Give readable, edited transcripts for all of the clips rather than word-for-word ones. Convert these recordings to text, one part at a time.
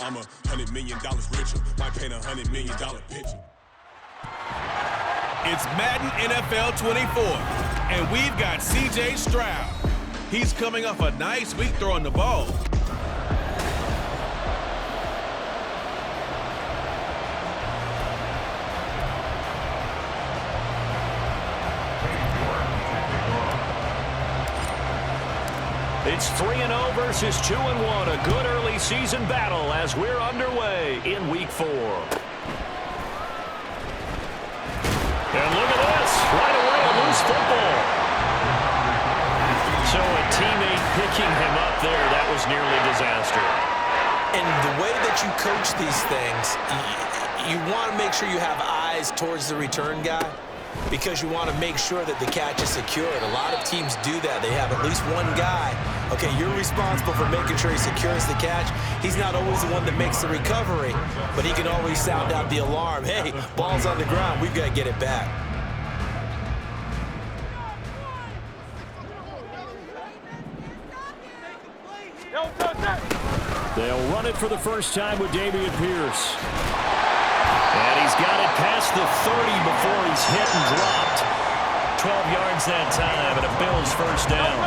I'm $100 million richer. Might paint $100 million picture. It's Madden NFL 24, and we've got C.J. Stroud. He's coming off a nice week throwing the ball. It's 3-0 versus 2-1. A good early season battle as we're underway in Week 4. And look at this. Right away, a loose football. So a teammate picking him up there, that was nearly disaster. And the way that you coach these things, you want to make sure you have eyes towards the return guy because you want to make sure that the catch is secured. A lot of teams do that. They have at least one guy. Okay, you're responsible for making sure he secures the catch. He's not always the one that makes the recovery, but he can always sound out the alarm. Hey, ball's on the ground. We've got to get it back. They'll run it for the first time with Dameon Pierce. And he's got it past the 30 before he's hit and dropped. 12 yards that time, and a Bills first down.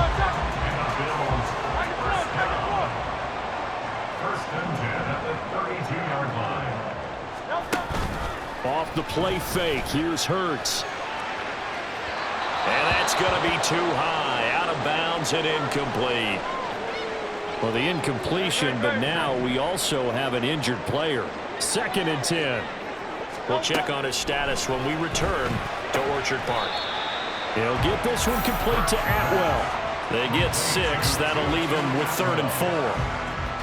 Off the play fake, here's Hurts. And that's going to be too high, out of bounds and incomplete. Well, the incompletion, but now we also have an injured player. 2nd and 10. We'll check on his status when we return to Orchard Park. He'll get this one complete to Atwell. They get 6. That'll leave him with 3rd and 4.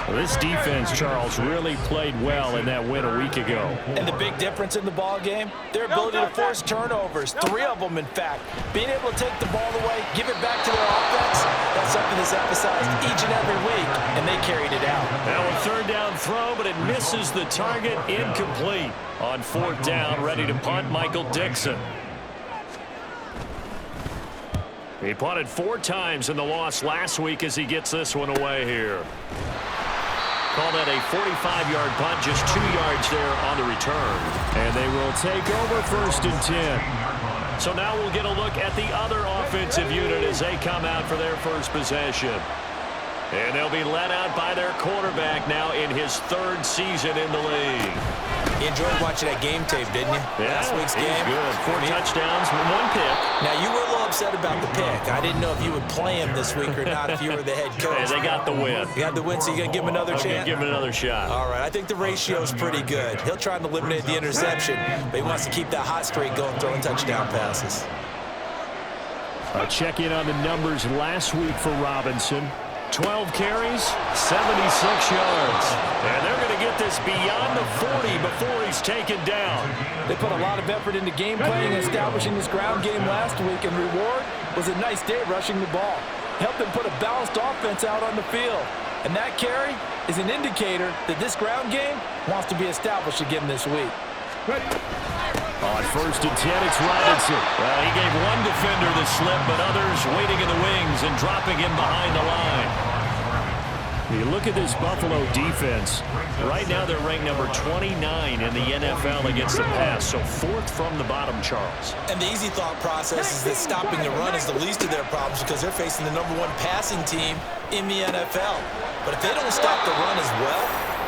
Well, this defense, Charles, really played well in that win a week ago. And the big difference in the ball game, their ability to force turnovers, 3 of them, in fact. Being able to take the ball away, give it back to their offense, that's something that's emphasized each and every week, and they carried it out. Now a 3rd down throw, but it misses the target, incomplete. On 4th down, ready to punt, Michael Dixon. He punted 4 times in the loss last week as he gets this one away here. Call that a 45-yard punt, just 2 yards there on the return. And they will take over 1st and 10. So now we'll get a look at the other offensive unit as they come out for their first possession. And they'll be led out by their quarterback now in his 3rd season in the league. You enjoyed watching that game tape, didn't you? Yeah, Last week's game. Good. 4 touchdowns, 1 pick. Now, you were a little upset about the pick. I didn't know if you would play him this week or not if you were the head coach. Yeah, they got the win. You got the win, so you're going to give him another chance? Give him another shot. All right, I think the ratio's pretty good. He'll try and eliminate the interception, but he wants to keep that hot streak going, throwing touchdown passes. A check-in on the numbers last week for Robinson. 12 carries, 76 yards. And they're going to get this beyond the 40 before he's taken down. They put a lot of effort into game planning and establishing this ground game last week, and reward was a nice day rushing the ball. Helped them put a balanced offense out on the field. And that carry is an indicator that this ground game wants to be established again this week. On 1st and 10, it's Robinson. Well, he gave one defender the slip, but others waiting in the wings and dropping him behind the line. You look at this Buffalo defense. Right now, they're ranked number 29 in the NFL against the pass, so 4th from the bottom, Charles. And the easy thought process is that stopping the run is the least of their problems because they're facing the #1 passing team in the NFL. But if they don't stop the run as well,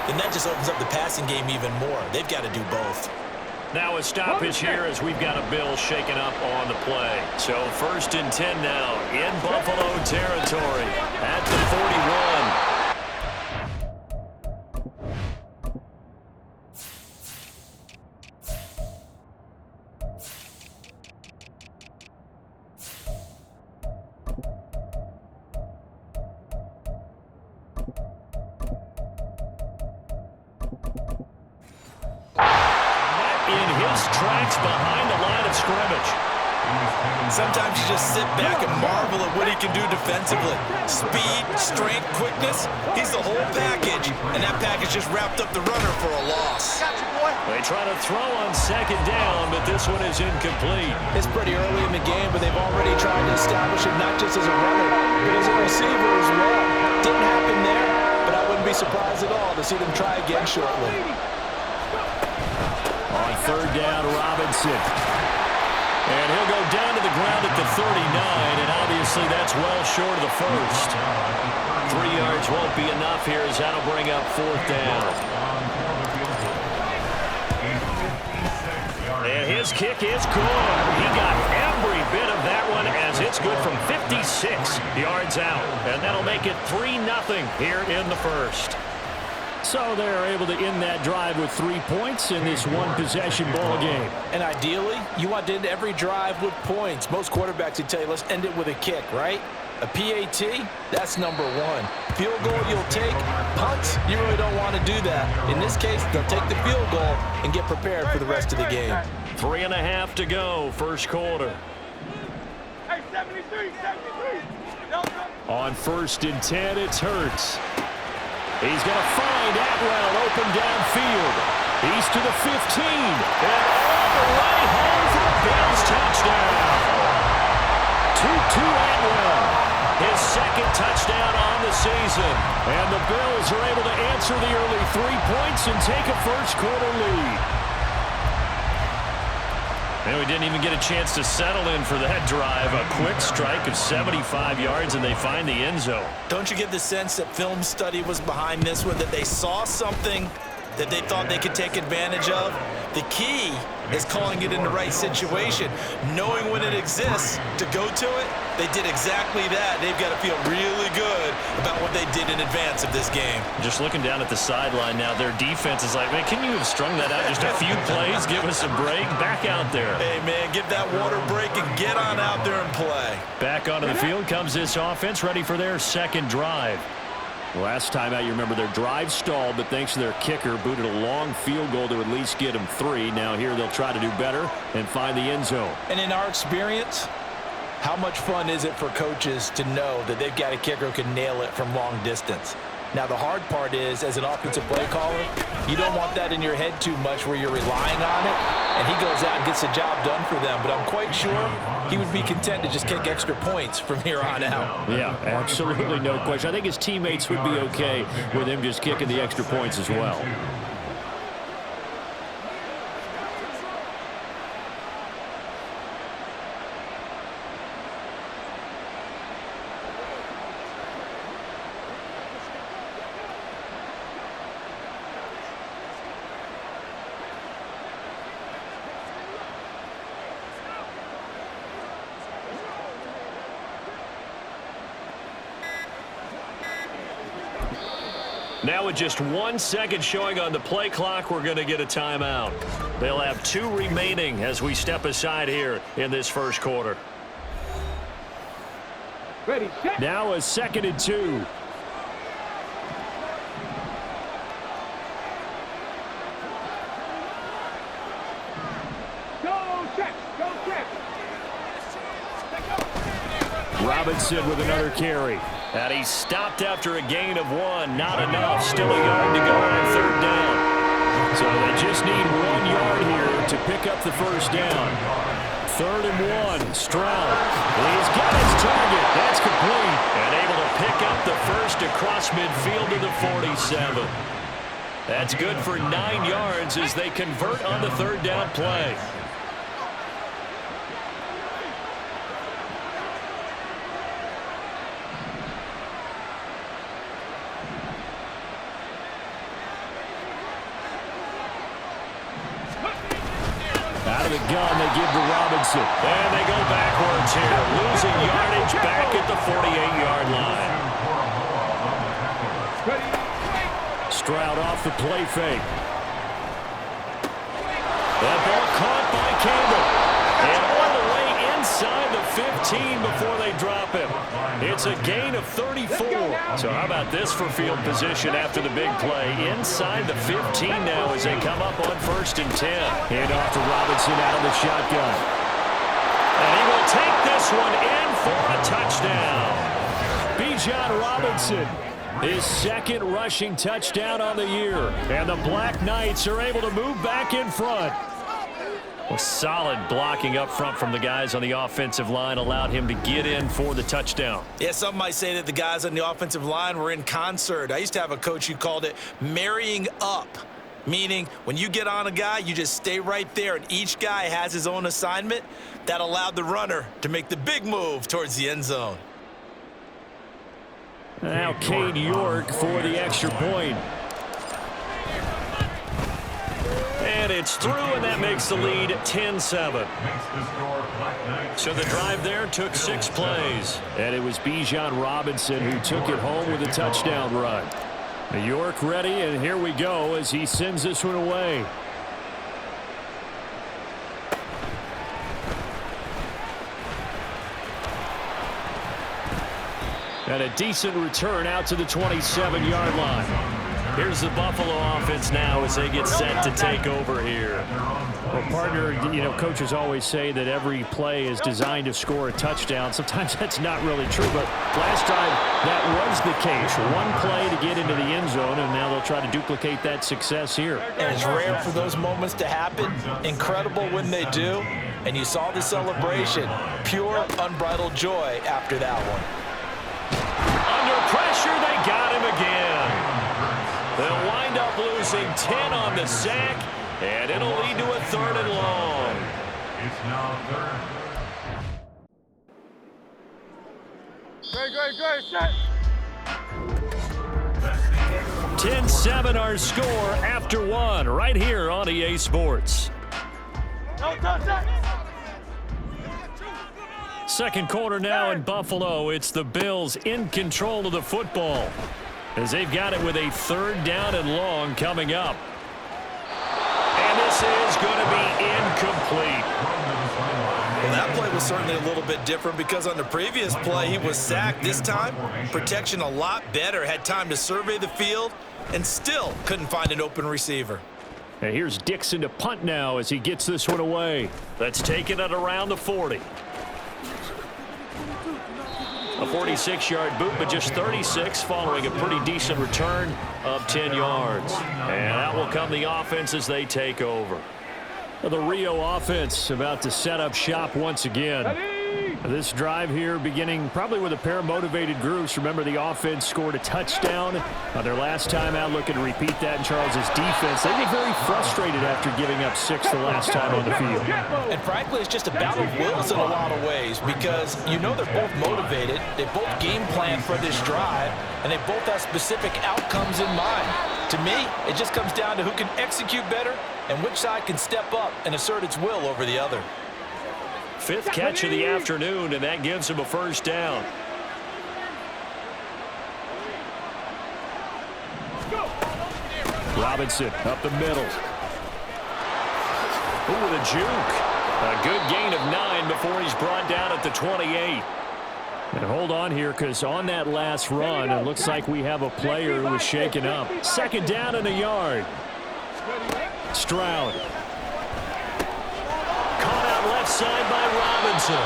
then that just opens up the passing game even more. They've got to do both. Now a stoppage here as we've got a Bill shaken up on the play. So 1st and 10 now in Buffalo territory at the 41. Tracks behind the line of scrimmage. Sometimes you just sit back and marvel at what he can do defensively. Speed, strength, quickness, he's the whole package. And that package just wrapped up the runner for a loss. They try to throw on 2nd down, but this one is incomplete. It's pretty early in the game, but they've already tried to establish him not just as a runner, but as a receiver as well. Didn't happen there, but I wouldn't be be surprised at all to see them try again shortly. On third down, Robinson. And he'll go down to the ground at the 39, and obviously that's well short of the first. 3 yards won't be enough here as that'll bring up fourth down. And his kick is good. He got every bit of that one as it's good from 56 yards out. And that'll make it 3-0 here in the first. So they're able to end that drive with 3 points in this one-possession ball game. And ideally, you want to end every drive with points. Most quarterbacks would tell you, let's end it with a kick, right? A PAT, that's number one. Field goal you'll take. Punts, you really don't want to do that. In this case, they'll take the field goal and get prepared for the rest of the game. 3.5 to go, first quarter. Hey, 73. On 1st and 10, it's Hurts. He's going to find Atwell open downfield. He's to the 15. And all the way home for the Bills touchdown. 2-2 Atwell. His second touchdown on the season. And the Bills are able to answer the early 3 points and take a first quarter lead. And we didn't even get a chance to settle in for that drive. A quick strike of 75 yards, and they find the end zone. Don't you get the sense that film study was behind this one, that they saw something that they thought they could take advantage of? The key is calling it in the right situation, knowing when it exists to go to it. They did exactly that. They've got to feel really good about what they did in advance of this game. Just looking down at the sideline now, their defense is like, man, can you have strung that out just a few plays? Give us a break. Back out there. Hey, man, give that water break and get on out there and play. Back onto the field comes this offense, ready for their second drive. Last time out, you remember their drive stalled, but thanks to their kicker, booted a long field goal to at least get them 3. Now here they'll try to do better and find the end zone. And in our experience, how much fun is it for coaches to know that they've got a kicker who can nail it from long distance? Now, the hard part is, as an offensive play caller, you don't want that in your head too much where you're relying on it, and he goes out and gets the job done for them. But I'm quite sure he would be content to just kick extra points from here on out. Yeah, absolutely no question. I think his teammates would be okay with him just kicking the extra points as well. Now with just 1 second showing on the play clock, we're going to get a timeout. They'll have 2 remaining as we step aside here in this first quarter. Ready, set. Now a 2nd and 2. Go check. Robinson with another carry. And he's stopped after a gain of 1. Not enough. Still a yard to go on third down. So they just need 1 yard here to pick up the first down. 3rd and 1. Stroud. He's got his target. That's complete. And able to pick up the first across midfield to the 47. That's good for 9 yards as they convert on the third down play. Out of the gun, they give to Robinson. And they go backwards here, losing yardage back at the 48-yard line. Stroud off the play fake. That ball caught by Campbell. And on the way inside the 15 before they drop him. It's a gain of 34. So how about this for field position after the big play? Inside the 15 now as they come up on 1st and 10. Hand off to Robinson out of the shotgun. And he will take this one in for a touchdown. Bijan Robinson, his 2nd rushing touchdown on the year. And the Black Knights are able to move back in front. Well, solid blocking up front from the guys on the offensive line allowed him to get in for the touchdown. Yeah, some might say that the guys on the offensive line were in concert. I used to have a coach who called it marrying up, meaning when you get on a guy, you just stay right there, and each guy has his own assignment. That allowed the runner to make the big move towards the end zone. Now Cade York for the extra point. And it's through, and that makes the lead 10-7. So the drive there took 6 plays. And it was Bijan Robinson who took it home with a touchdown run. York ready, and here we go as he sends this one away. And a decent return out to the 27-yard line. Here's the Buffalo offense now as they get set to take over here. Well, partner, you know, coaches always say that every play is designed to score a touchdown. Sometimes that's not really true, but last drive that was the case. One play to get into the end zone, and now they'll try to duplicate that success here. And it's rare for those moments to happen. Incredible when they do. And you saw the celebration. Pure, unbridled joy after that one. Under pressure, they got him again. They'll wind up losing 10 on the sack, and it'll lead to a 3rd and long. It's now 3rd. Great, set. 10-7 our score after 1 right here on EA Sports. Second quarter now in Buffalo. It's the Bills in control of the football as they've got it with a 3rd down and long coming up. And this is going to be incomplete. Well, that play was certainly a little bit different because on the previous play, he was sacked. This time, protection a lot better. Had time to survey the field and still couldn't find an open receiver. And here's Dixon to punt now as he gets this one away. That's taken at around the 40. A 46-yard boot, but just 36 following a pretty decent return of 10 yards. And that will come the offense as they take over. The Rio offense about to set up shop once again. This drive here beginning probably with a pair of motivated groups. Remember, the offense scored a touchdown on their last time out. Looking to repeat that in Charles's defense. They were very frustrated after giving up 6 the last time on the field. And frankly, it's just a battle of wills in a lot of ways because you know they're both motivated. They both game plan for this drive, and they both have specific outcomes in mind. To me, it just comes down to who can execute better and which side can step up and assert its will over the other. 5th catch of the afternoon, and that gives him a 1st down. Robinson up the middle. Ooh, with a juke. A good gain of 9 before he's brought down at the 28. And hold on here, because on that last run, it looks like we have a player who was shaken up. 2nd down and a yard. Stroud. Caught out left side by Robinson.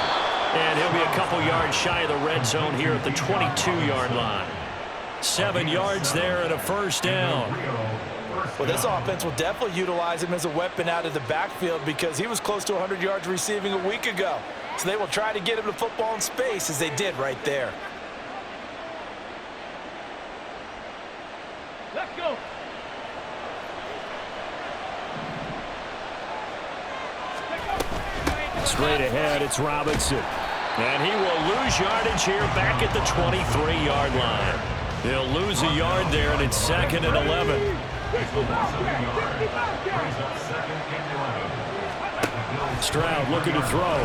And he'll be a couple yards shy of the red zone here at the 22-yard line. 7 yards there and a 1st down. Well, this offense will definitely utilize him as a weapon out of the backfield because he was close to 100 yards receiving a week ago. So they will try to get him the football in space as they did right there. Let's go. Straight ahead, it's Robinson. And he will lose yardage here back at the 23-yard line. They'll lose a yard there, and it's 2nd and 11. Stroud looking to throw.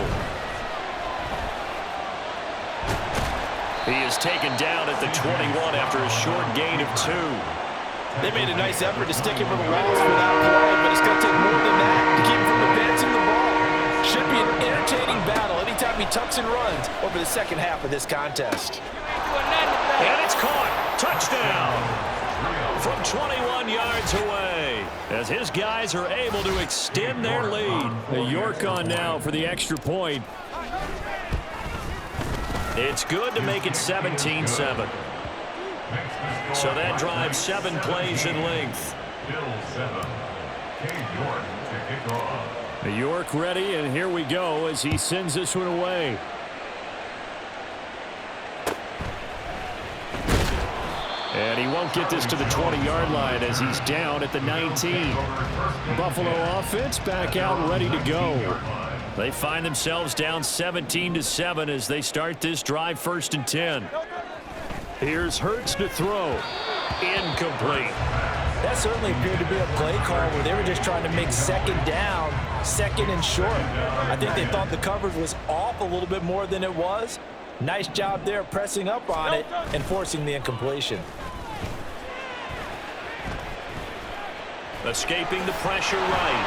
He is taken down at the 21 after a short gain of 2. They made a nice effort to stick him with the walls for that play, but it's going to take more than that to keep him from advancing the ball. Should be an entertaining battle anytime he tucks and runs over the second half of this contest. And it's caught. Touchdown. From 21 yards away. As his guys are able to extend their lead. York on now for the extra point. It's good to make it 17-7. So that drives 7 plays in length. Bill 7. Cade York to kick off. York ready, and here we go as he sends this one away. And he won't get this to the 20-yard line as he's down at the 19. Buffalo offense back out ready to go. They find themselves down 17-7 as they start this drive, 1st and 10. Here's Hurts to throw. Incomplete. That certainly appeared to be a play call where they were just trying to make second down, 2nd and short. I think they thought the coverage was off a little bit more than it was. Nice job there pressing up on it and forcing the incompletion. Escaping the pressure right.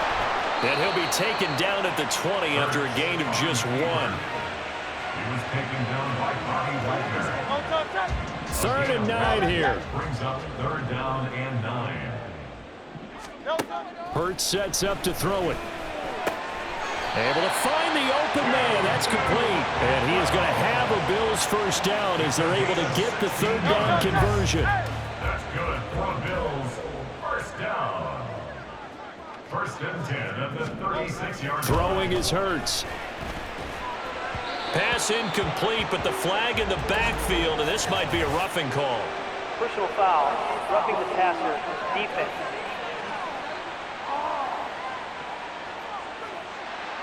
And he'll be taken down at the 20 after a gain of just 1. He was taken down by Bobby Wagner. 3rd and 9 here. Brings up 3rd down and 9. Hurts sets up to throw it. Able to find the open man. That's complete. And he is going to have a Bills 1st down as they're able to get the 3rd down conversion. That's good for the Bills. 1st down. 1st and 10 at the 36-yard line. Throwing is Hurts. Pass incomplete, but the flag in the backfield, and this might be a roughing call. Personal foul, roughing the passer, defense.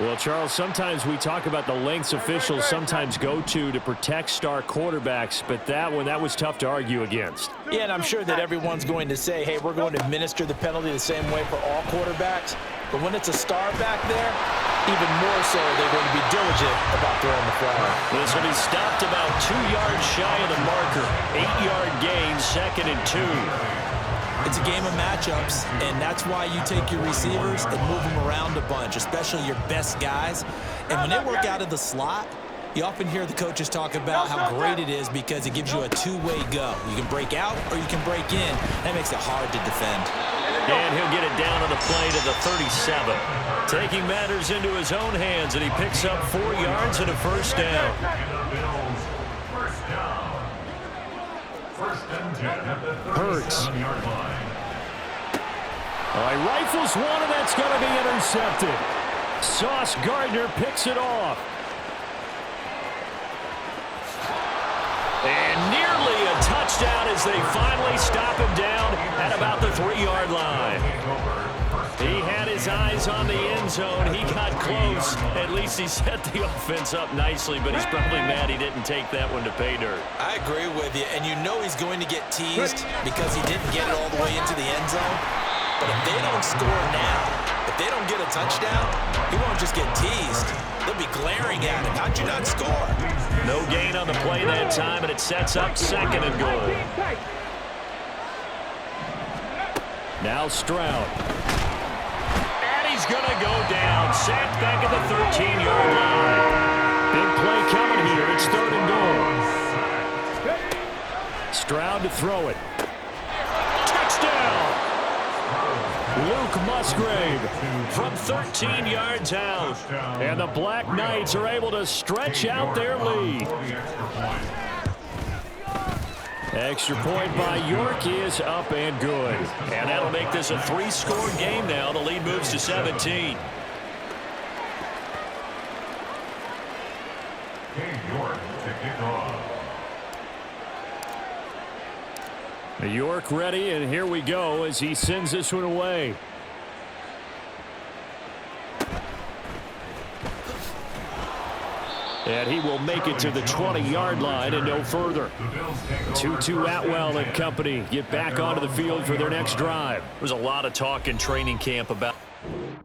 Well, Charles, sometimes we talk about the lengths officials sometimes go to protect star quarterbacks, but that was tough to argue against. Yeah, and I'm sure that everyone's going to say, hey, we're going to administer the penalty the same way for all quarterbacks. But when it's a star back there, even more so, they're going to be diligent about throwing the flag. This will be stopped about 2 yards shy of the marker. 8-yard gain, 2nd and 2. It's a game of matchups, and that's why you take your receivers and move them around a bunch, especially your best guys. And when they work out of the slot, you often hear the coaches talk about how great it is because it gives you a two-way go. You can break out or you can break in. That makes it hard to defend. And he'll get it down on the play to the 37. Taking matters into his own hands, and he picks up 4 yards and a 1st down. Hurts. He rifles one, and that's going to be intercepted. Sauce Gardner picks it off. And nearly a touchdown as they finally stop him down at about the 3-yard line. He had his eyes on the end zone. He got close. At least he set the offense up nicely, but he's probably mad he didn't take that one to pay dirt. I agree with you, and you know he's going to get teased because he didn't get it all the way into the end zone. But if they don't score now, if they don't get a touchdown, he won't just get teased. They'll be glaring at him. How'd you not score? No gain on the play that time, and it sets up 2nd and goal. Now Stroud. He's going to go down. Sacked back at the 13-yard line. Big play coming here. It's 3rd and goal. Stroud to throw it. Touchdown! Luke Musgrave from 13 yards out. And the Black Knights are able to stretch out their lead. Extra point by York is up and good. And that'll make this a 3-score game now. The lead moves to 17. York to kick off. York ready, and here we go as he sends this one away. And he will make it to the 20-yard line and no further. Tutu Atwell and company get back onto the field for their next drive. There's a lot of talk in training camp about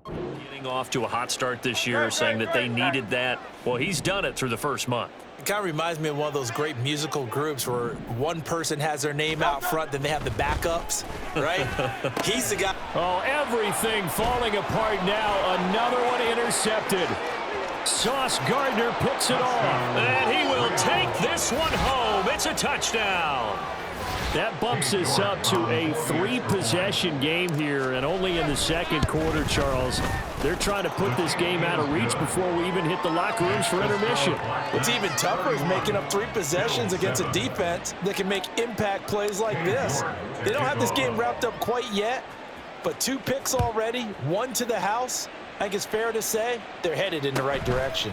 getting off to a hot start this year, saying that they needed that. Well, he's done it through the first month. It kind of reminds me of one of those great musical groups where one person has their name out front, then they have the backups, right? He's the guy. Oh, everything falling apart now. Another one intercepted. Sauce Gardner picks it off. And he will take this one home. It's a touchdown. That bumps us up to a 3-possession game here, and only in the second quarter, Charles. They're trying to put this game out of reach before we even hit the locker rooms for intermission. What's even tougher is making up 3 possessions against a defense that can make impact plays like this. They don't have this game wrapped up quite yet, but 2 picks already, 1 to the house. I think it's fair to say they're headed in the right direction.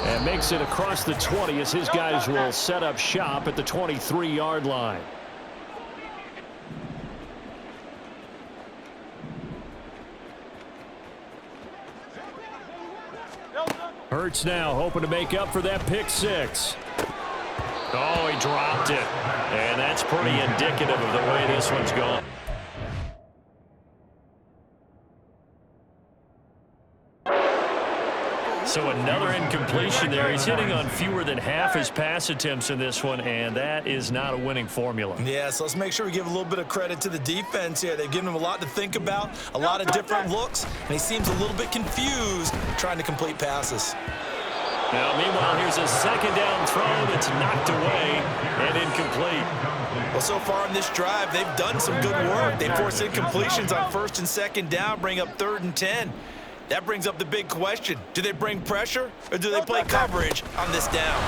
And makes it across the 20 as his guys will set up shop at the 23-yard line. Hurts now hoping to make up for that pick six. Oh, he dropped it. And that's pretty indicative of the way this one's gone. So another incompletion there. He's hitting on fewer than half his pass attempts in this one, and that is not a winning formula. Yeah, so let's make sure we give a little bit of credit to the defense here. They've given him a lot to think about, a lot of different looks, and he seems a little bit confused trying to complete passes. Now, meanwhile, here's a second down throw that's knocked away and incomplete. Well, so far in this drive, they've done some good work. They force incompletions on 1st and 2nd down, bring up 3rd and 10. That brings up the big question. Do they bring pressure or do they play coverage on this down?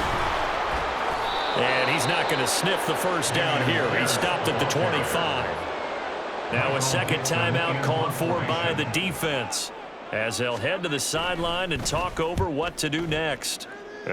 And he's not going to sniff the first down here. He stopped at the 25. Now a second timeout called for by the defense as they'll head to the sideline and talk over what to do next.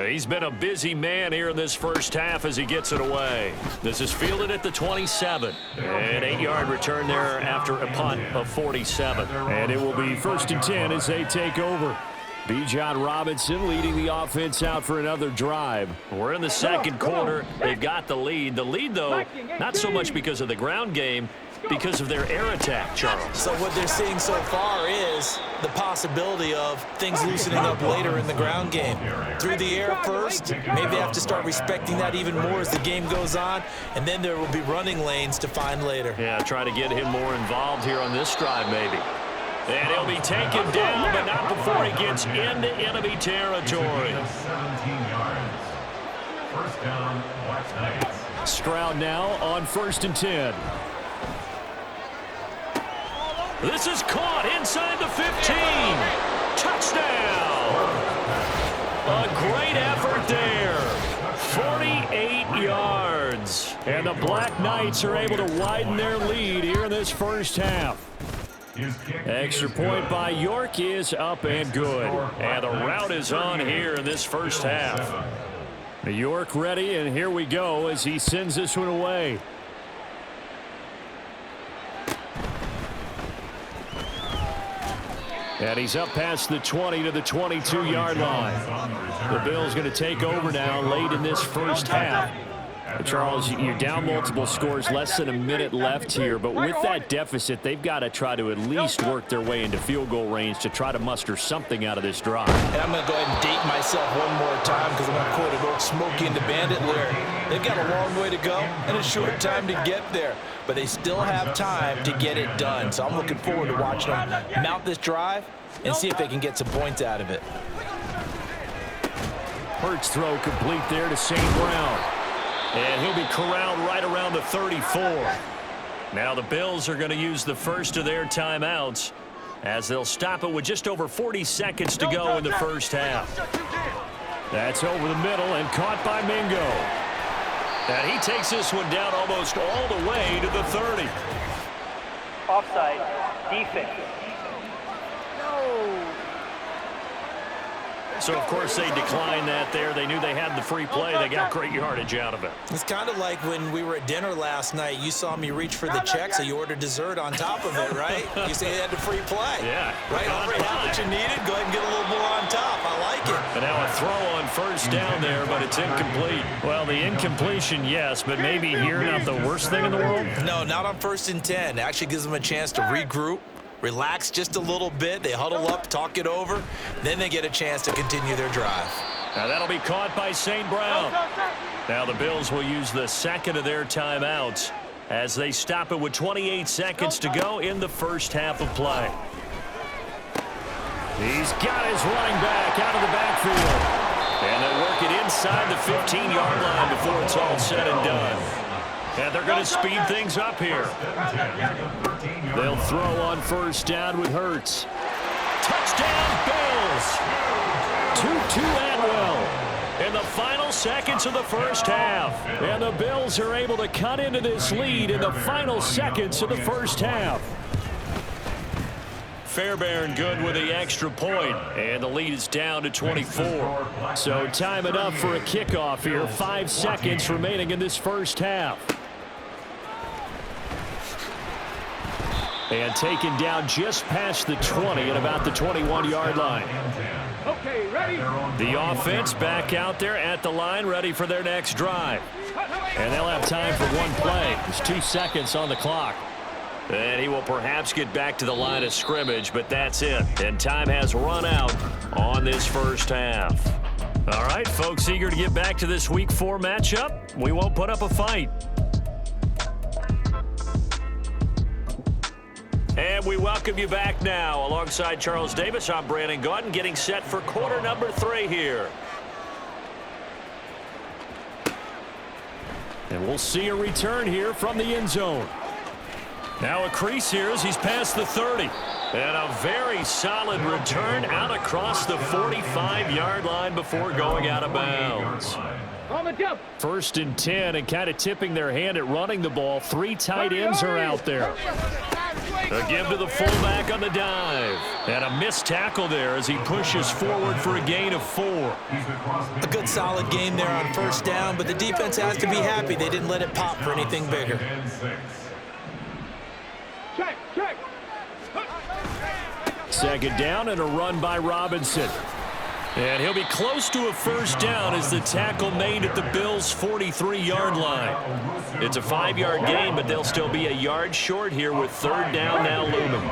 He's been a busy man here in this first half as he gets it away. This is fielded at the 27. An 8-yard return there after a punt of 47. And it will be 1st and 10 as they take over. Bijan Robinson leading the offense out for another drive. We're in the second quarter. They've got the lead. The lead, though, not so much because of the ground game, because of their air attack, Charles. So what they're seeing so far is the possibility of things loosening up later in the ground game. Through the air first, maybe they have to start respecting that even more as the game goes on, and then there will be running lanes to find later. Yeah, try to get him more involved here on this drive maybe. And he'll be taken down, but not before he gets into enemy territory. 17 yards. First down, White Knights. Stroud now on 1st and 10. This is caught inside the 15. Touchdown. A great effort there. 48 yards. And the Black Knights are able to widen their lead here in this first half. Extra point by York is up and good. And the route is on here in this first half. York ready, and here we go as he sends this one away. And he's up past the 20 to the 22-yard line. The Bills going to take over now late in this first half. Charles, you're down multiple scores, less than a minute left here, but with that deficit, they've got to try to at least work their way into field goal range to try to muster something out of this drive. And I'm going to go ahead and date myself one more time because I'm going to quote an old Smokey and the Bandit lyric. They've got a long way to go and a short time to get there, but they still have time to get it done. So I'm looking forward to watching them mount this drive and see if they can get some points out of it. Hurts throw complete there to St. Brown. And he'll be corralled right around the 34. Now the Bills are going to use the first of their timeouts as they'll stop it with just over 40 seconds to go in the first half. That's over the middle and caught by Mingo. And he takes this one down almost all the way to the 30. Offside, defense. No. So, of course, they declined that there. They knew they had the free play. They got great yardage out of it. It's kind of like when we were at dinner last night. You saw me reach for the check, so you ordered dessert on top of it, right? You say you had the free play. Yeah. Right? Already had what you needed. Go ahead and get a little more on top. I like it. And now a throw on first down there, but it's incomplete. Well, the incompletion, yes, but maybe here not the worst thing in the world? No, not on 1st and 10. It actually gives them a chance to regroup, relax just a little bit. They huddle up, talk it over. Then they get a chance to continue their drive. Now that'll be caught by St. Brown. Now the Bills will use the second of their timeouts as they stop it with 28 seconds to go in the first half of play. He's got his running back out of the backfield. And they'll work it inside the 15-yard line before it's all said and done. And they're going to speed things up here. They'll throw on first down with Hurts. Touchdown, Bills! Tutu Atwell in the final seconds of the first half. And the Bills are able to cut into this lead in the final seconds of the first half. Fairbairn good with the extra point, and the lead is down to 24. So time it up for a kickoff here. 5 seconds remaining in this first half. And taken down just past the 20 at about the 21-yard line. Okay, ready? The offense back out there at the line, ready for their next drive. And they'll have time for one play. There's 2 seconds on the clock. And he will perhaps get back to the line of scrimmage, but that's it. And time has run out on this first half. All right, folks, eager to get back to this Week 4 matchup. We won't put up a fight. And we welcome you back now. Alongside Charles Davis, I'm Brandon Gaudin, getting set for quarter number 3 here. And we'll see a return here from the end zone. Now a crease here as he's past the 30. And a very solid return out across the 45-yard line before going out of bounds. First and 10, and kind of tipping their hand at running the ball. 3 tight ends are out there. A give to the fullback on the dive. And a missed tackle there as he pushes forward for a gain of 4. A good solid game there on first down, but the defense has to be happy they didn't let it pop for anything bigger. Check. Second down and a run by Robinson. And he'll be close to a first down as the tackle made at the Bills' 43-yard line. It's a 5-yard gain, but they'll still be a yard short here with third down now looming.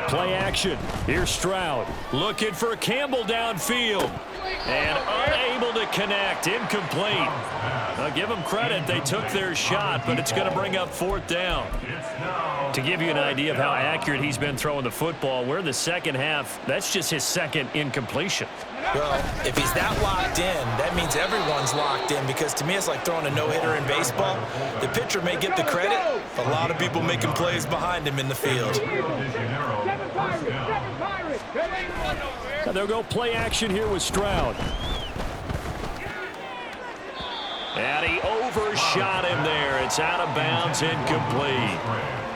Play action. Here's Stroud. Looking for Campbell downfield. And unable to connect. Incomplete. I'll give them credit. They took their shot, but it's going to bring up fourth down. To give you an idea of how accurate he's been throwing the football, we're in the second half. That's just his second incompletion. Well, if he's that locked in, that means everyone's locked in, because to me it's like throwing a no-hitter in baseball. The pitcher may get the credit, but a lot of people making plays behind him in the field. And they'll go play action here with Stroud. And he overshot him there. It's out of bounds, incomplete.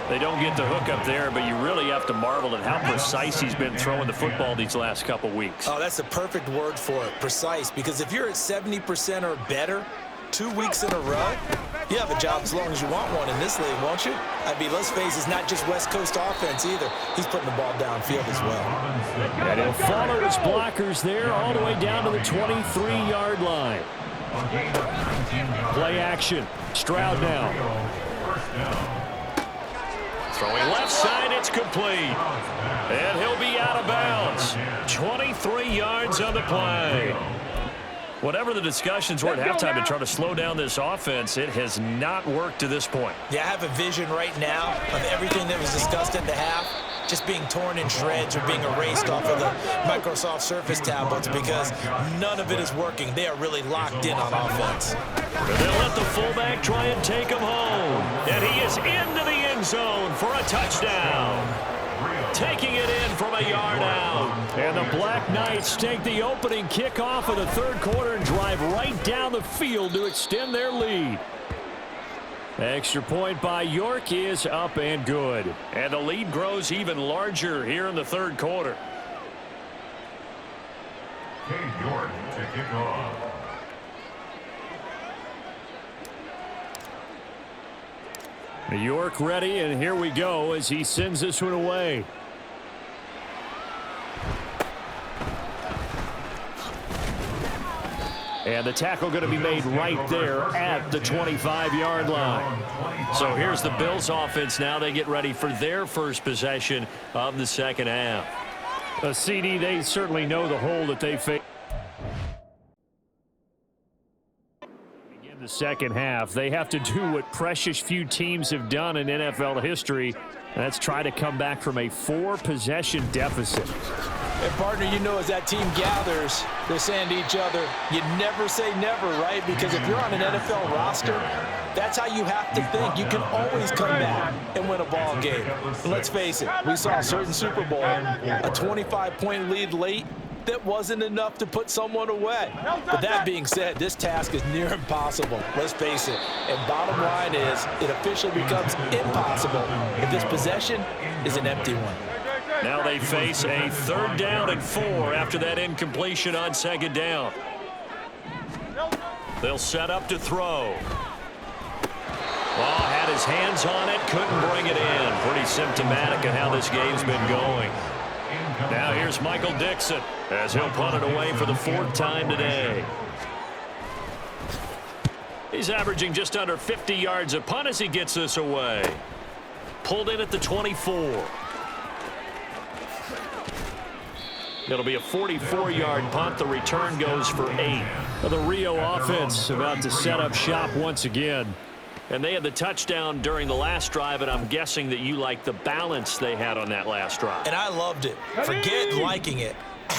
They don't get the hook up there, but you really have to marvel at how precise he's been throwing the football these last couple weeks. Oh, that's the perfect word for it, precise, because if you're at 70% or better 2 weeks in a row, you have a job as long as you want one in this league, won't you? I mean, let's face it, it's not just West Coast offense either. He's putting the ball downfield as well. And he'll follow his blockers there all the way down to the 23-yard line. Play action. Stroud now. Throwing left side, it's complete. And he'll be out of bounds. 23 yards on the play. Whatever the discussions were at halftime to try to slow down this offense, it has not worked to this point. Yeah, I have a vision right now of everything that was discussed at the half just being torn in shreds or being erased off of the Microsoft Surface tablets, because none of it is working. They are really locked in on offense. And they'll let the fullback try and take him home. And he is into the end zone for a touchdown. Taking it in from a yard out. And the Black Knights take the opening kickoff of the third quarter and drive right down the field to extend their lead. Extra point by York is up and good. And the lead grows even larger here in the third quarter. Cade York to kick off. York ready, and here we go as he sends this one away. And the tackle going to be made right there at the 25-yard line. So here's the Bills offense now. They get ready for their first possession of the second half. CD, they certainly know the hole that they face. In the second half, they have to do what precious few teams have done in NFL history. And that's try to come back from a 4-possession deficit. And partner, you know, as that team gathers, they're saying to each other, you never say never, right? Because if you're on an NFL roster, that's how you have to think. You can always come back and win a ball game. And let's face it, we saw a certain Super Bowl, a 25-point lead late, that wasn't enough to put someone away. But that being said, this task is near impossible. Let's face it. And bottom line is, it officially becomes impossible if this possession is an empty one. Now they face a 3rd down and 4 after that incompletion on 2nd down. They'll set up to throw. Law had his hands on it, couldn't bring it in. Pretty symptomatic of how this game's been going. Now here's Michael Dixon as he'll punt it away for the 4th time today. He's averaging just under 50 yards a punt as he gets this away. Pulled in at the 24. It'll be a 44-yard punt. The return goes for 8. Well, the Rio offense about to set up shop once again. And they had the touchdown during the last drive, and I'm guessing that you like the balance they had on that last drive. And I loved it. Forget liking it.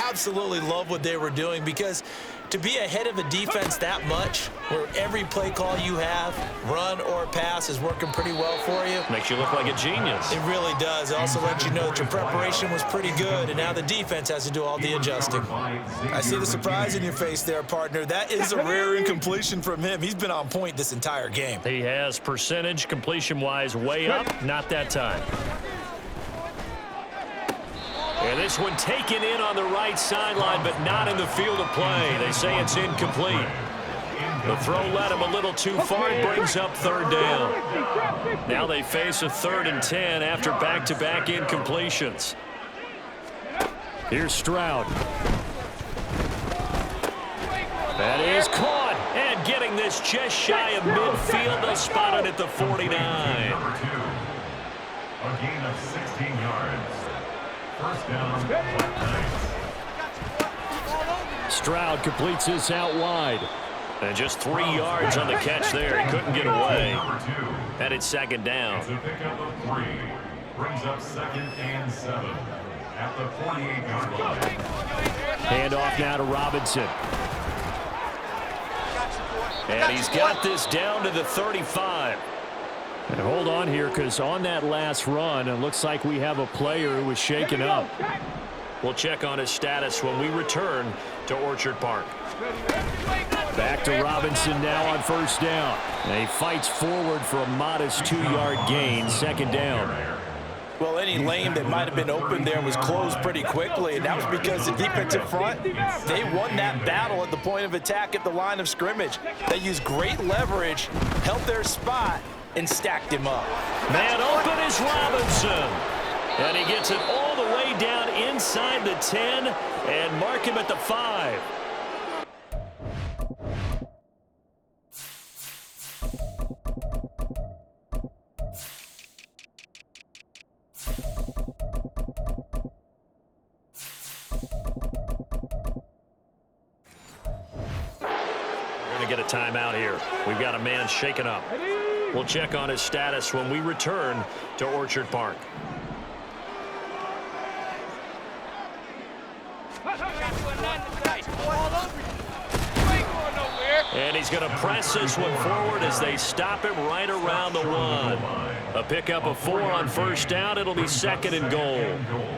Absolutely love what they were doing, because to be ahead of a defense that much, where every play call you have, run or pass, is working pretty well for you. Makes you look like a genius. It really does. It also lets you know that your preparation was pretty good, and now the defense has to do all the adjusting. I see the surprise in your face there, partner. That is a rare incompletion from him. He's been on point this entire game. He has percentage completion-wise way up. Not that time. And this one taken in on the right sideline, but not in the field of play. They say it's incomplete. The throw led him a little too far. It brings up 3rd down. Now they face a 3rd and 10 after back-to-back incompletions. Here's Stroud. That is caught. And getting this just shy of midfield. They'll spot it at the 49. Number 2. A gain of 16 yards. 1st down. Stroud completes this out wide. And just 3 yards on the catch there. He couldn't get away. And it's 2nd down. It's a pickup of 3. Brings up 2nd and 7 at the 48-yard line. Handoff now to Robinson. And he's got this down to the 35. And hold on here, because on that last run, it looks like we have a player who was shaken up. We'll check on his status when we return to Orchard Park. Back to Robinson now on 1st down. And he fights forward for a modest 2-yard gain, 2nd down. Well, any lane that might have been open there was closed pretty quickly, and that was because the defensive front, they won that battle at the point of attack at the line of scrimmage. They used great leverage, held their spot, and stacked him up. Man open is Robinson. And he gets it all the way down inside the 10 and mark him at the 5. We're going to get a timeout here. We've got a man shaken up. We'll check on his status when we return to Orchard Park. And he's going to press this one forward as they stop him right around the 1. A pickup of 4 on 1st down. It'll be 2nd and goal.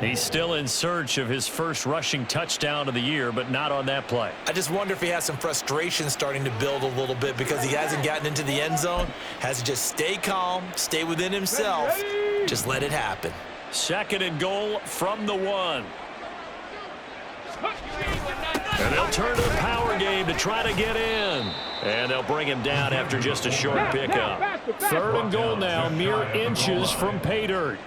He's still in search of his first rushing touchdown of the year, but not on that play. I just wonder if he has some frustration starting to build a little bit because he hasn't gotten into the end zone. Has to just stay calm, stay within himself, just let it happen. 2nd and goal from the 1. And they'll turn to the power game to try to get in. And they'll bring him down after just a short pickup. 3rd and goal now, mere inches from pay dirt.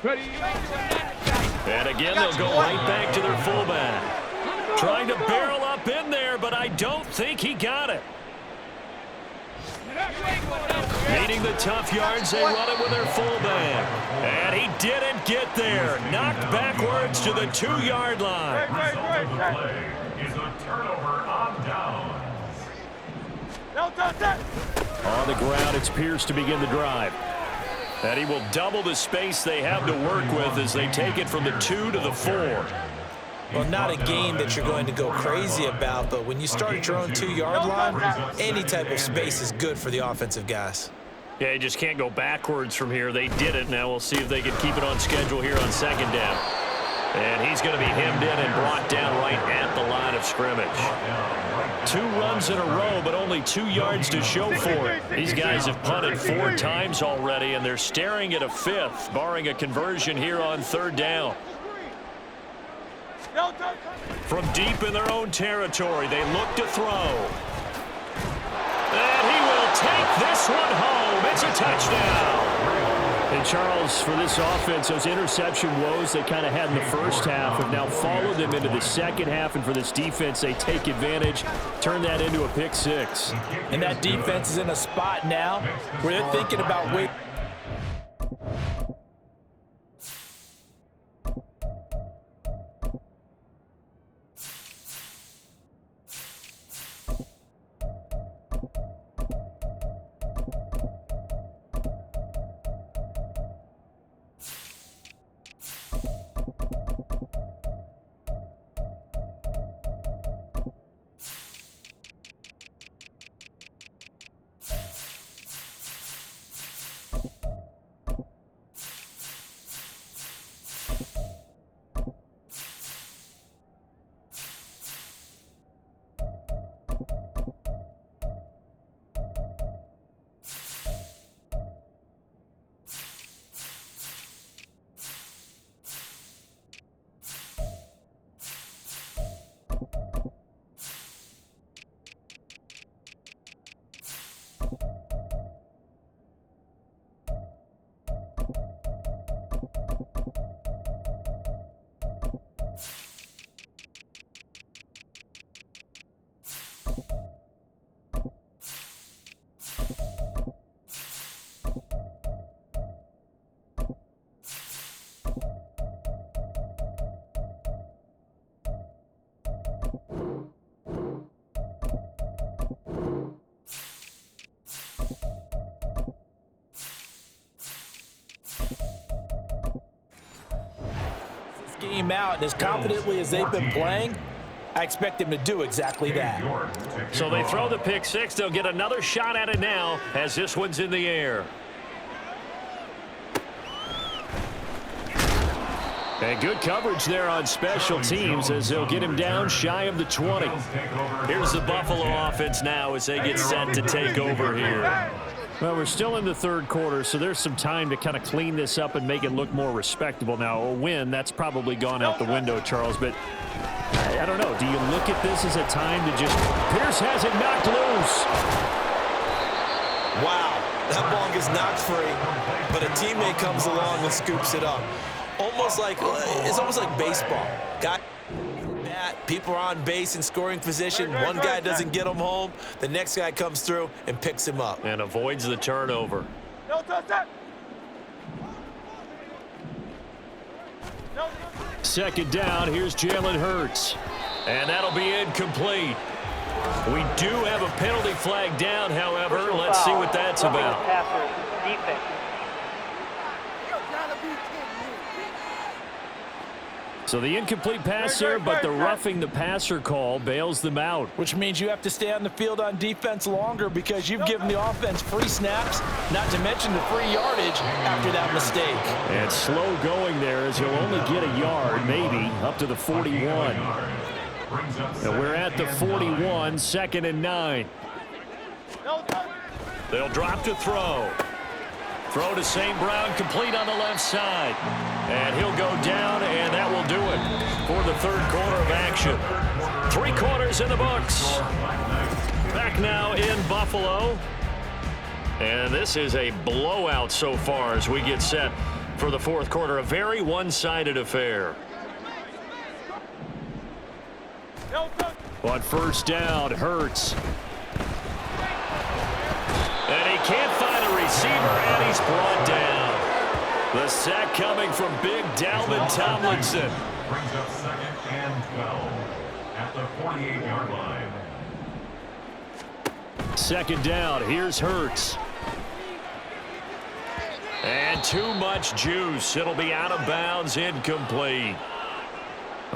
And again, they'll go right back to their fullback. Trying to barrel up in there, but I don't think he got it. Needing the tough yards, they run it with their fullback. And he didn't get there. Knocked backwards to the 2-yard line. The result of the play is a turnover on downs. On the ground, it's Pierce to begin the drive. And he will double the space they have to work with as they take it from the 2 to the 4. Well, not a game that you're going to go crazy about, but when you start at your own 2-yard line, any type of space is good for the offensive guys. Yeah, you just can't go backwards from here. They did it. Now we'll see if they can keep it on schedule here on second down. And he's going to be hemmed in and brought down right at the line of scrimmage. 2 runs in a row, but only 2 yards to show for it. These guys have punted 4 times already, and they're staring at a 5th, barring a conversion here on third down. From deep in their own territory, they look to throw. And he will take this one home. It's a touchdown. And Charles, for this offense, those interception woes they kind of had in the first half have now followed them into the second half. And for this defense, they take advantage, turn that into a pick 6. And that defense is in a spot now where they're thinking about waiting. Game out, and as confidently as they've been playing, I expect them to do exactly that. So they throw the pick 6. They'll get another shot at it now as this one's in the air. And good coverage there on special teams as they'll get him down shy of the 20. Here's the Buffalo offense now as they get set to take over here. Well, we're still in the third quarter, so there's some time to kind of clean this up and make it look more respectable. Now, a win, that's probably gone out the window, Charles, but I don't know. Do you look at this as a time to just... Pierce has it knocked loose. Wow, that ball gets knocked free, but a teammate comes along and scoops it up. It's almost like baseball. People are on base in scoring position. One guy doesn't get him home. The next guy comes through and picks him up. And avoids the turnover. Second down, here's Jalen Hurts. And that'll be incomplete. We do have a penalty flag down, however. Let's see what that's about. Defense. So the incomplete pass there, but the roughing the passer call bails them out. Which means you have to stay on the field on defense longer because you've given the offense free snaps, not to mention the free yardage after that mistake. And slow going there as he'll only get a yard, maybe, up to the 41. And we're at the 41, 2nd and 9. They'll drop to throw. Throw to St. Brown, complete on the left side. And he'll go down, and that will do it for the third quarter of action. 3 quarters in the books. Back now in Buffalo. And this is a blowout so far as we get set for the fourth quarter. A very one-sided affair. On first down, Hurts. And he can't find a receiver, and he's brought down. The sack coming from big Dalvin Tomlinson. Brings up 2nd and 12 at the 48-yard line. Second down, here's Hurts. And too much juice. It'll be out of bounds, incomplete.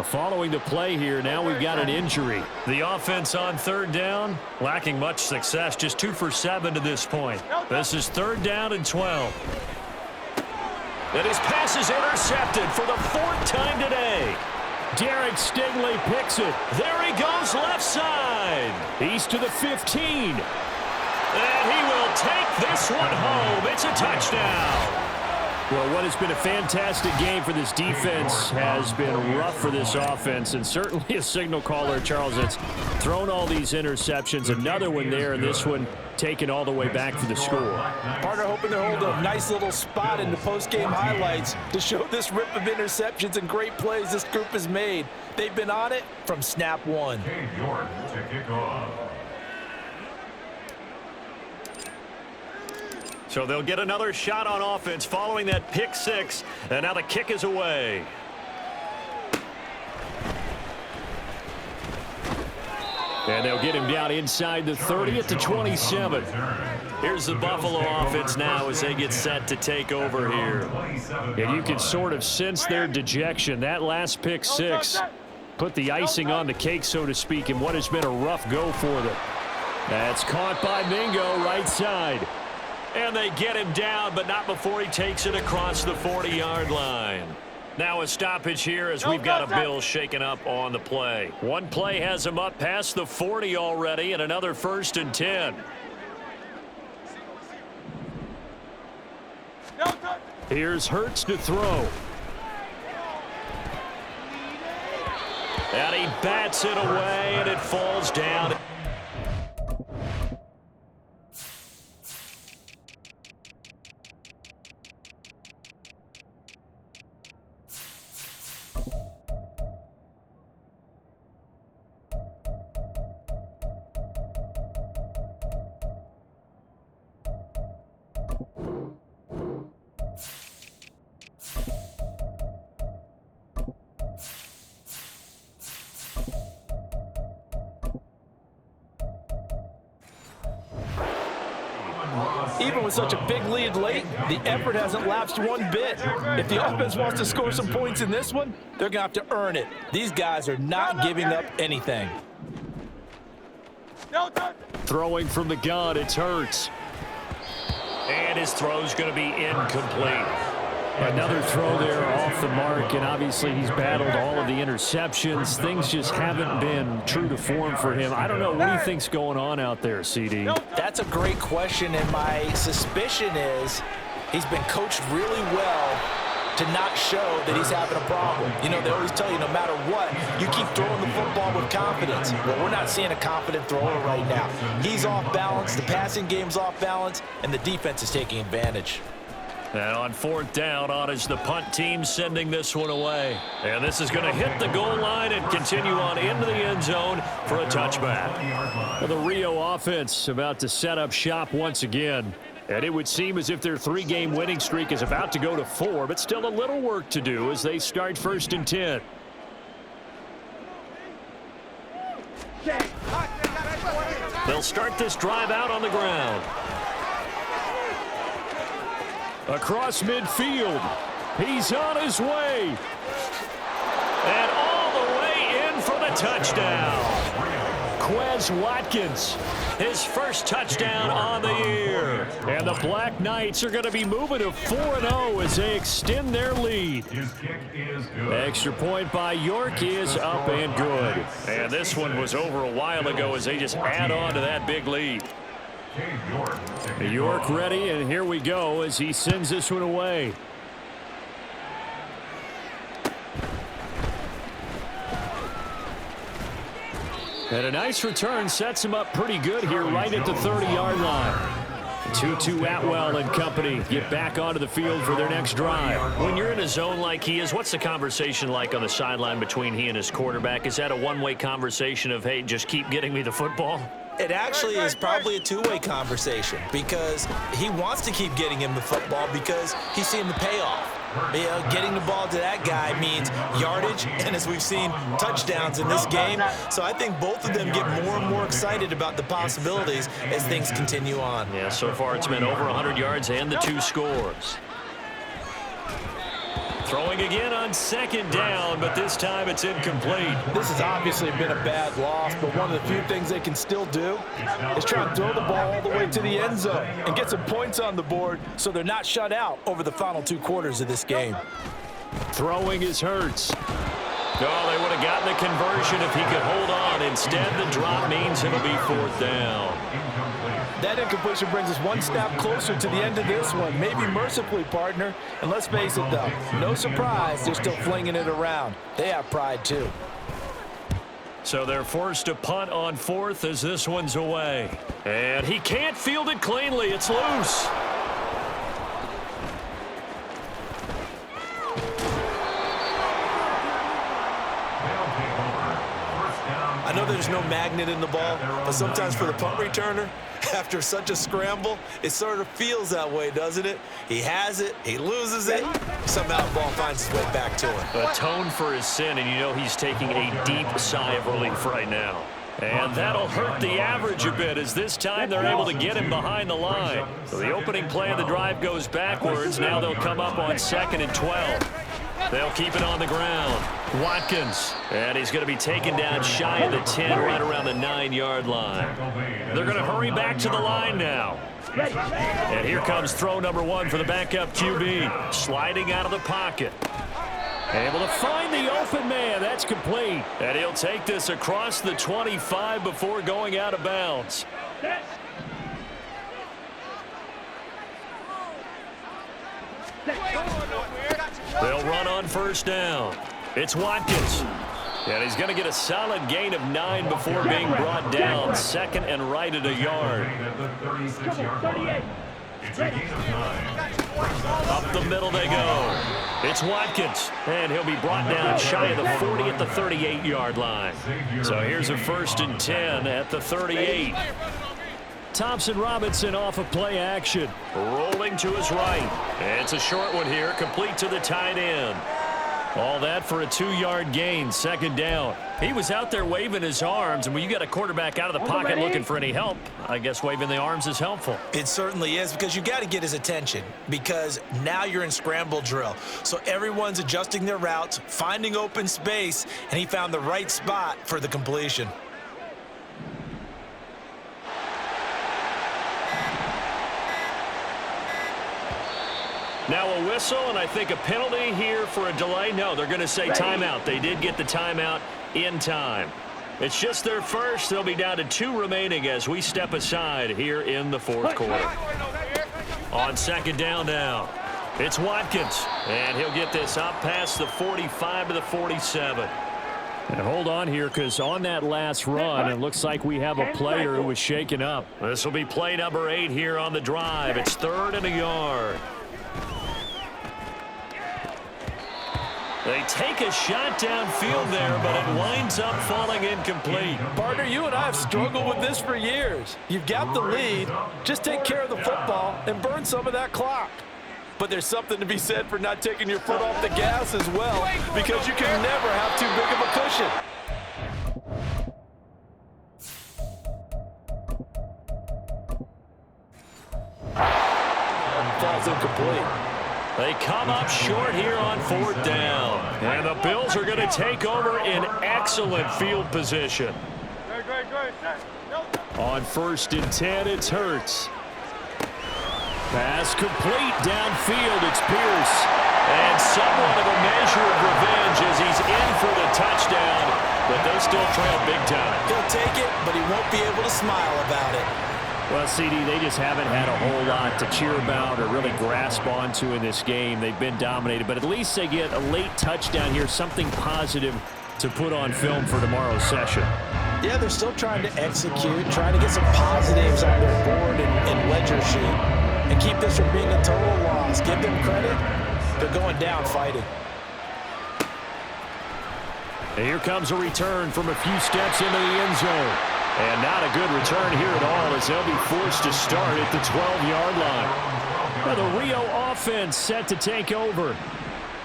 Following the play here, now we've got an injury. The offense on third down, lacking much success, just 2 for 7 to this point. This is 3rd down and 12. And his pass is intercepted for the 4th time today. Derek Stingley picks it. There he goes left side. He's to the 15. And he will take this one home. It's a touchdown. Well, what has been a fantastic game for this defense has been rough for this offense, and certainly a signal caller, Charles, that's thrown all these interceptions. Another one there, and this one taken all the way back for the score. Partner hoping to hold a nice little spot in the post-game highlights to show this rip of interceptions and great plays this group has made. They've been on it from snap one. Cade York to kick off. So they'll get another shot on offense following that pick 6, and now the kick is away. And they'll get him down inside the 30 at the 27. Here's the Buffalo offense now as they get set to take over here. And you can sort of sense their dejection. That last pick 6 put the icing on the cake, so to speak, in what has been a rough go for them. That's caught by Mingo, right side. And they get him down, but not before he takes it across the 40-yard line. Now a stoppage here as we've got a Bills shaken up on the play. One play has him up past the 40 already, and another 1st and 10. Here's Hurts to throw. And he bats it away, and it falls down. Even with such a big lead late, the effort hasn't lapsed one bit. If the offense wants to score some points in this one, they're going to have to earn it. These guys are not giving up anything. Throwing from the gun, it's Hurts. And his throw's going to be incomplete. Another throw there off the mark, and obviously he's battled all of the interceptions. Things just haven't been true to form for him. I don't know. What do you think's going on out there, CD? That's a great question, and my suspicion is he's been coached really well to not show that he's having a problem. You know, they always tell you no matter what, you keep throwing the football with confidence. Well, we're not seeing a confident thrower right now. He's off balance, the passing game's off balance, and the defense is taking advantage. And on 4th down, on is the punt team sending this one away. And this is going to hit the goal line and continue on into the end zone for a touchback. Well, the Rio offense about to set up shop once again. And it would seem as if their 3-game winning streak is about to go to 4, but still a little work to do as they start 1st and 10. They'll start this drive out on the ground. Across midfield. He's on his way. And all the way in for the touchdown. Quez Watkins, his first touchdown on the year. And the Black Knights are going to be moving to 4-0 as they extend their lead. His kick is good. Extra point by York is up and good. And this one was over a while ago as they just add on to that big lead. York ready, and here we go as he sends this one away. And a nice return sets him up pretty good here right at the 30-yard line. Tutu Atwell and company get back onto the field for their next drive. When you're in a zone like he is, what's the conversation like on the sideline between he and his quarterback? Is that a one-way conversation of, hey, just keep getting me the football? It actually is probably a two-way conversation because he wants to keep getting him the football because he's seeing the payoff. You know, getting the ball to that guy means yardage, and as we've seen, touchdowns in this game. So I think both of them get more and more excited about the possibilities as things continue on. Yeah, so far it's been over 100 yards and the 2 scores. Throwing again on second down, but this time it's incomplete. This has obviously been a bad loss, but one of the few things they can still do is try to throw the ball all the way to the end zone and get some points on the board so they're not shut out over the final 2 quarters of this game. Throwing is Hurts. Oh, they would have gotten the conversion if he could hold on. Instead, the drop means it'll be 4th down. That incompletion brings us one step closer to the end of this one. Maybe mercifully, partner. And let's face it, though, no surprise, they're still flinging it around. They have pride, too. So they're forced to punt on 4th as this one's away. And he can't field it cleanly. It's loose. I know there's no magnet in the ball, but sometimes for the punt returner, after such a scramble, it sort of feels that way, doesn't it? He has it, he loses it, somehow the ball finds its way back to him. Atone for his sin, and you know he's taking a deep sigh of relief right now. And that'll hurt the average a bit, as this time they're able to get him behind the line. So the opening play of the drive goes backwards. Now they'll come up on 2nd and 12. They'll keep it on the ground. Watkins. And he's going to be taken down shy of the 10, right around the 9-yard line. They're going to hurry back to the line now. And here comes throw number 1 for the backup QB. Sliding out of the pocket. Able to find the open man. That's complete. And he'll take this across the 25 before going out of bounds. They'll run on 1st down. It's Watkins. And he's going to get a solid gain of 9 before being brought down. 2nd and right at a yard. Up the middle they go. It's Watkins. And he'll be brought down shy of the 40 at the 38-yard line. So here's a 1st and 10 at the 38. Thompson Robinson off of play action. Rolling to his right. It's a short one here, complete to the tight end. All that for a 2-yard gain, 2nd down. He was out there waving his arms, and when you got a quarterback out of the pocket looking for any help, I guess waving the arms is helpful. It certainly is, because you got to get his attention, because now you're in scramble drill. So everyone's adjusting their routes, finding open space, and he found the right spot for the completion. Now a whistle, and I think a penalty here for a delay. No, they're going to say timeout. They did get the timeout in time. It's just their first. They'll be down to 2 remaining as we step aside here in the 4th quarter. On 2nd down now, it's Watkins, and he'll get this up past the 45 to the 47. And hold on here, because on that last run, it looks like we have a player who was shaken up. This will be play number 8 here on the drive. It's 3rd and a yard. They take a shot downfield there, but it winds up falling incomplete. Partner, you and I have struggled with this for years. You've got the lead. Just take care of the football and burn some of that clock. But there's something to be said for not taking your foot off the gas as well, because you can never have too big of a cushion. Falls incomplete. They come up short here on 4th down. And the Bills are going to take over in excellent field position. On 1st and 10, it's Hurts. Pass complete downfield. It's Pierce. And somewhat of a measure of revenge as he's in for the touchdown. But they still trail big time. He'll take it, but he won't be able to smile about it. Well, CD, they just haven't had a whole lot to cheer about or really grasp onto in this game. They've been dominated, but at least they get a late touchdown here, something positive to put on film for tomorrow's session. Yeah, they're still trying to execute, trying to get some positives on their board and ledger sheet, and keep this from being a total loss. Give them credit. They're going down fighting. And here comes a return from a few steps into the end zone. And not a good return here at all, as they'll be forced to start at the 12-yard line. Now the Rio offense set to take over.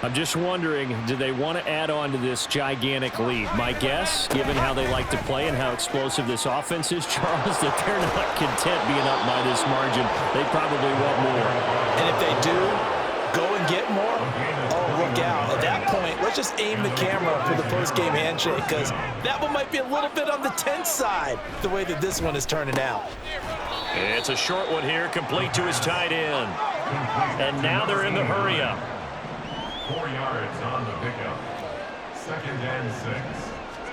I'm just wondering, do they want to add on to this gigantic lead? My guess, given how they like to play and how explosive this offense is, Charles, that they're not content being up by this margin. They probably want more. And if they do, go and get more, oh, look out. At that point, let's just aim the camera for the post-game handshake, because that one might be a little bit on the tense side, the way that this one is turning out. It's a short one here, complete to his tight end. And now they're in the hurry-up. 4 yards on the pickup. 2nd and 6.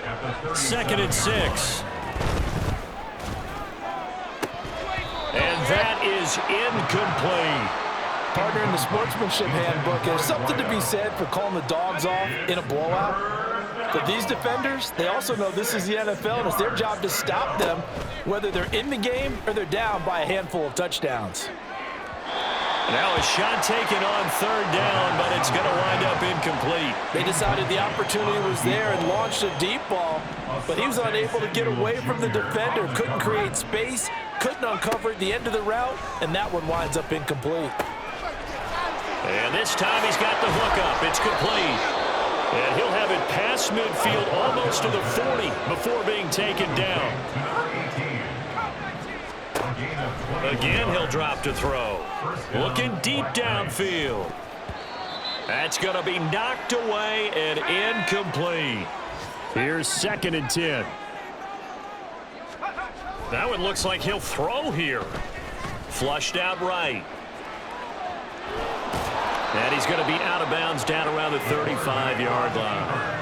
At the 2nd and 6. And that is incomplete. Partner, in the sportsmanship handbook, there's something to be said for calling the dogs off in a blowout. But these defenders, they also know this is the NFL, and it's their job to stop them, whether they're in the game or they're down by a handful of touchdowns. Now a shot taken on 3rd down, but it's going to wind up incomplete. They decided the opportunity was there and launched a deep ball, but he was unable to get away from the defender, couldn't create space, couldn't uncover at the end of the route, and that one winds up incomplete. And this time he's got the hook up. It's complete. And he'll have it past midfield almost to the 40 before being taken down. Again, he'll drop to throw. Looking deep downfield. That's going to be knocked away and incomplete. Here's 2nd and 10. Now it looks like he'll throw here. Flushed out right. And he's going to be out of bounds down around the 35-yard line.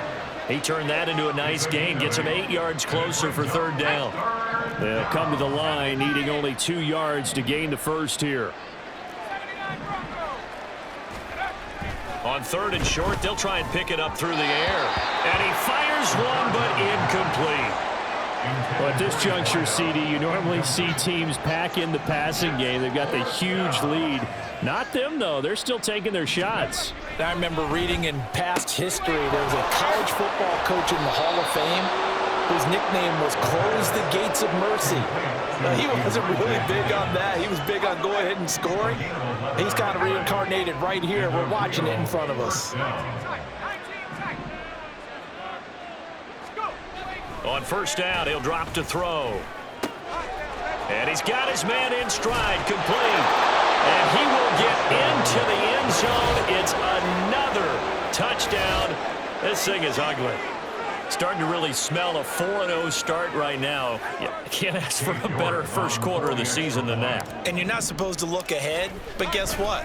He turned that into a nice gain, gets him 8 yards closer for 3rd down. They'll come to the line, needing only 2 yards to gain the first here. On 3rd and short, they'll try and pick it up through the air. And he fires one, but incomplete. Well, at this juncture, CD, you normally see teams pack in the passing game. They've got the huge lead. Not them, though. They're still taking their shots. I remember reading in past history, there was a college football coach in the Hall of Fame whose nickname was Close the Gates of Mercy. Now, he wasn't really big on that. He was big on go ahead and scoring. He's kind of reincarnated right here. We're watching it in front of us. On 1st down, he'll drop to throw. And he's got his man in stride, complete. And he will get into the end zone. It's another touchdown. This thing is ugly. Starting to really smell a 4-0 start right now. You can't ask for a better first quarter of the season than that. And you're not supposed to look ahead, but guess what?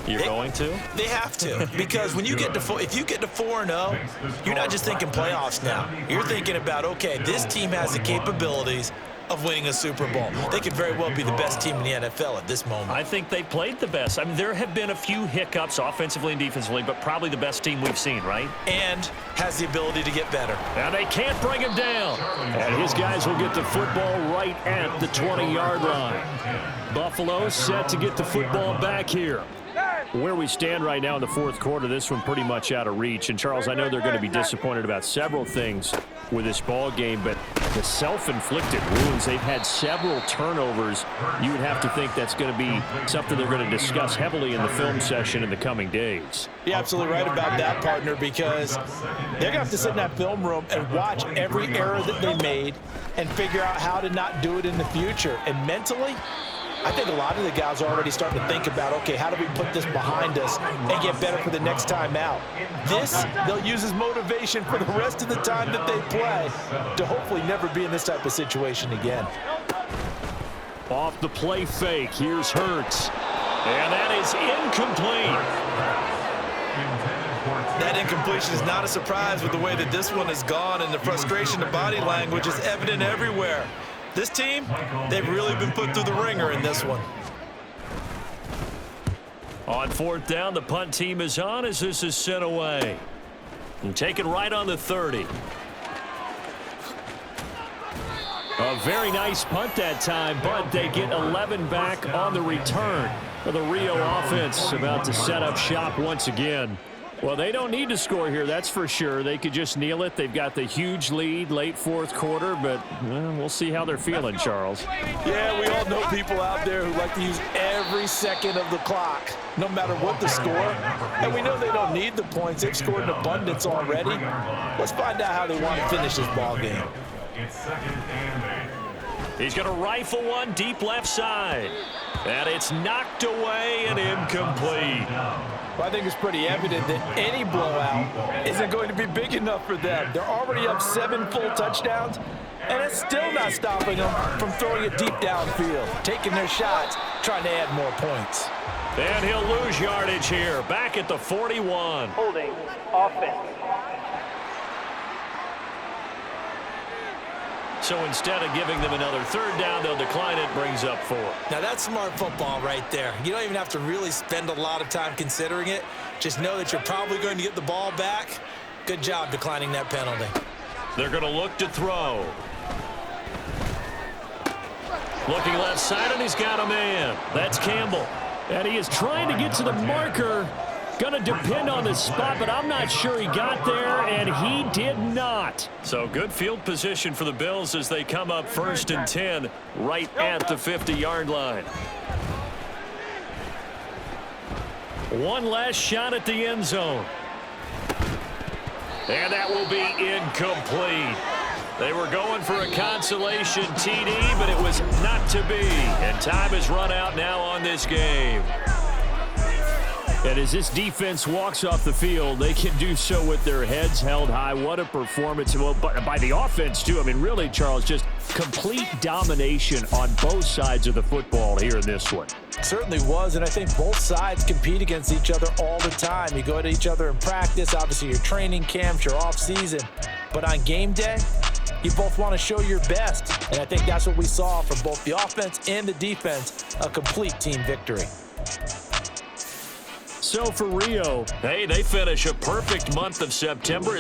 You're going to? They have to, because when you get to if you get to 4-0, you're not just thinking playoffs now. You're thinking about, okay, this team has the capabilities of winning a Super Bowl. They could very well be the best team in the NFL at this moment. I think they played the best. I mean, there have been a few hiccups offensively and defensively, but probably the best team we've seen, right? And has the ability to get better. Now they can't bring him down. And his guys will get the football right at the 20-yard line. Buffalo set to get the football back here. Where we stand right now in the 4th quarter, this one pretty much out of reach. And, Charles, I know they're going to be disappointed about several things with this ball game, but the self-inflicted wounds, they've had several turnovers. You would have to think that's going to be something they're going to discuss heavily in the film session in the coming days. You're absolutely right about that, partner, because they're going to have to sit in that film room and watch every error that they made and figure out how to not do it in the future. And mentally, I think a lot of the guys are already starting to think about, okay, how do we put this behind us and get better for the next time out? This, they'll use as motivation for the rest of the time that they play to hopefully never be in this type of situation again. Off the play fake, here's Hurts. And that is incomplete. That incompletion is not a surprise with the way that this one has gone, and the frustration of body language is evident everywhere. This team, they've really been put through the ringer in this one. On 4th down, the punt team is on as this is sent away. And taken right on the 30. A very nice punt that time, but they get 11 back on the return. For the Rio offense about to set up shop once again. Well, they don't need to score here, that's for sure. They could just kneel it. They've got the huge lead late 4th quarter, but we'll see how they're feeling, Charles. Yeah, we all know people out there who like to use every second of the clock, no matter what the score. And we know they don't need the points. They've scored in abundance already. Let's find out how they want to finish this ball game. It's 2nd and 8. He's going to rifle one deep left side. And it's knocked away and incomplete. Well, I think it's pretty evident that any blowout isn't going to be big enough for them. They're already up 7 full touchdowns, and it's still not stopping them from throwing it deep downfield, taking their shots, trying to add more points. And he'll lose yardage here, back at the 41. Holding offense. So instead of giving them another 3rd down, they'll decline it, brings up 4. Now that's smart football right there. You don't even have to really spend a lot of time considering it. Just know that you're probably going to get the ball back. Good job declining that penalty. They're going to look to throw. Looking left side, and he's got a man. That's Campbell. And he is trying to get to the marker. Going to depend on the spot, but I'm not sure he got there, and he did not. So good field position for the Bills as they come up 1st and 10 right at the 50-yard line. One last shot at the end zone. And that will be incomplete. They were going for a consolation TD, but it was not to be. And time has run out now on this game. And as this defense walks off the field, they can do so with their heads held high. What a performance. Well, by the offense, too. I mean, really, Charles, just complete domination on both sides of the football here in this one. Certainly was, and I think both sides compete against each other all the time. You go to each other in practice, obviously your training camps, your off-season. But on game day, you both want to show your best. And I think that's what we saw from both the offense and the defense, a complete team victory. So for Rio, hey, they finish a perfect month of September.